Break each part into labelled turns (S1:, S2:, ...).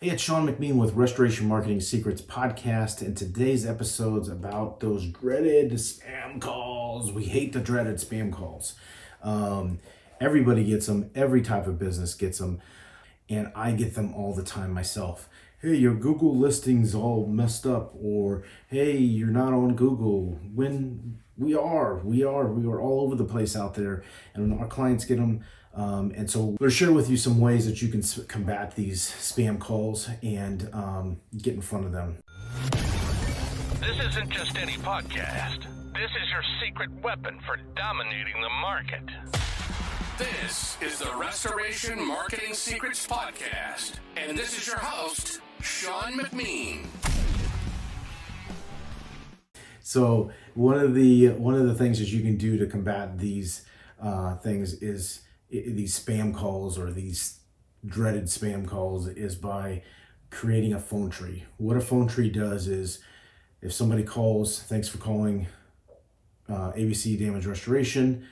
S1: Hey, it's Sean McMean with Restoration Marketing Secrets Podcast, and today's episode's about those dreaded spam calls. We hate the dreaded spam calls. Everybody gets them. Every type of business gets them, and I get them all the time myself. Hey, your Google listing's all messed up, or hey, you're not on Google. When we are all over the place out there, and our clients get them. And so we're going to share with you some ways that you can combat these spam calls and get in front of them.
S2: This isn't just any podcast. This is your secret weapon for dominating the market.
S3: This is the Restoration Marketing Secrets Podcast, and this is your host, Sean McMean.
S1: So one of the things that you can do to combat these things is these spam calls or these dreaded spam calls is by creating a phone tree. What a phone tree does is if somebody calls, thanks for calling ABC Damage Restoration,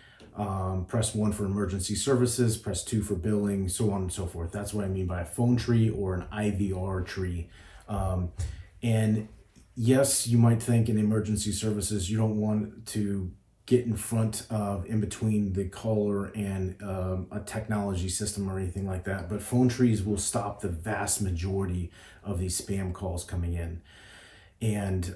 S1: press 1 for emergency services, press 2 for billing, so on and so forth. That's what I mean by a phone tree or an IVR tree. And yes, you might think in emergency services, you don't want to get in between the caller and a technology system or anything like that. But phone trees will stop the vast majority of these spam calls coming in. And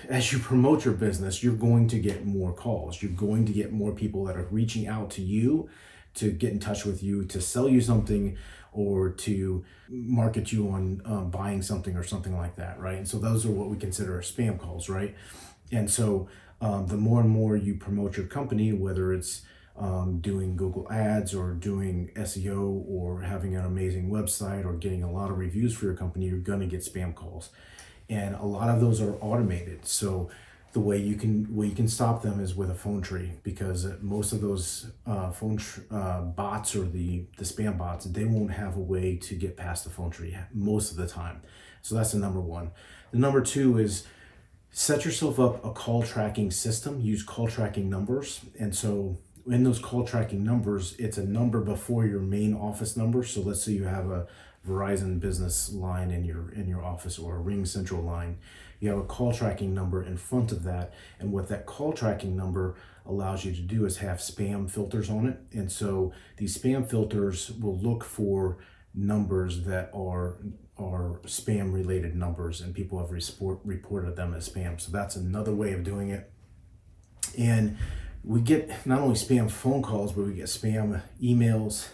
S1: as you promote your business, you're going to get more calls. You're going to get more people that are reaching out to you to get in touch with you, to sell you something or to market you on buying something or something like that, right? And so those are what we consider spam calls, right? And so the more and more you promote your company, whether it's doing Google ads or doing SEO or having an amazing website or getting a lot of reviews for your company, you're going to get spam calls. And a lot of those are automated. So the way you can stop them is with a phone tree, because most of those bots or the spam bots, they won't have a way to get past the phone tree most of the time. So that's the number one. The number two is set yourself up a call tracking system. Use call tracking numbers. And so in those call tracking numbers, it's a number before your main office number. So let's say you have a Verizon business line in your office or a Ring Central line. You have a call tracking number in front of that. And what that call tracking number allows you to do is have spam filters on it. And so these spam filters will look for numbers that are spam related numbers, and people have reported them as spam. So that's another way of doing it. And we get not only spam phone calls, but we get spam emails.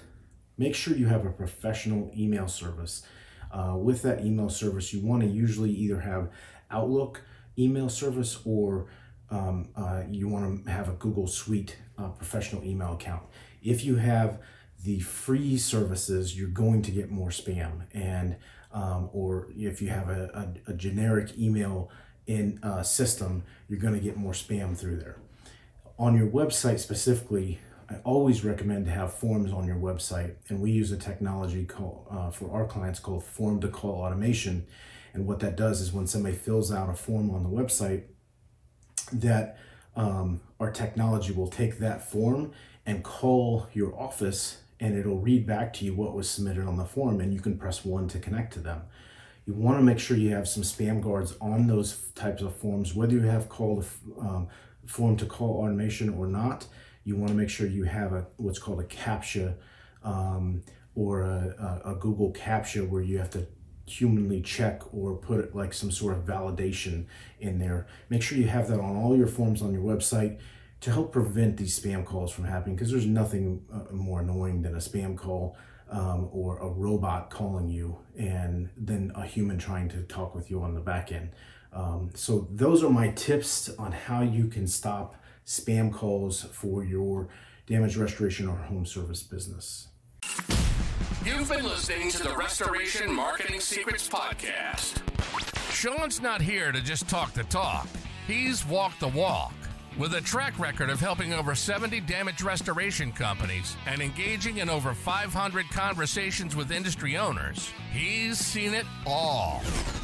S1: Make sure you have a professional email service. With that email service, you want to usually either have Outlook email service or you want to have a Google Suite professional email account. If you have the free services, you're going to get more spam, and or if you have a generic email in system, you're going to get more spam through there. On your website specifically, I always recommend to have forms on your website, and we use a technology for our clients called form to call automation. And what that does is when somebody fills out a form on the website, that our technology will take that form and call your office, and it'll read back to you what was submitted on the form, and you can press 1 to connect to them. You want to make sure you have some spam guards on those types of forms, whether you have called form to call automation or not. You want to make sure you have what's called a Captcha or a Google Captcha, where you have to humanly check or put like some sort of validation in there. Make sure you have that on all your forms on your website to help prevent these spam calls from happening, because there's nothing more annoying than a spam call or a robot calling you and then a human trying to talk with you on the back end. So those are my tips on how you can stop spam calls for your damage restoration or home service business.
S3: You've been listening to the Restoration Marketing Secrets Podcast.
S2: Sean's not here to just talk the talk. He's walked the walk. With a track record of helping over 70 damage restoration companies and engaging in over 500 conversations with industry owners, he's seen it all.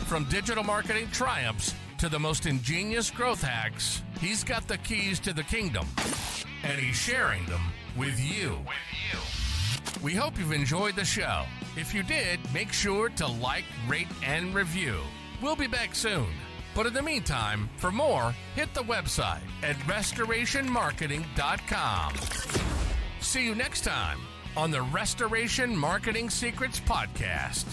S2: From digital marketing triumphs to the most ingenious growth hacks, he's got the keys to the kingdom, and he's sharing them with you. We hope you've enjoyed the show. If you did, make sure to like, rate, and review. We'll be back soon. But in the meantime, for more, hit the website at restorationmarketing.com. See you next time on the Restoration Marketing Secrets Podcast.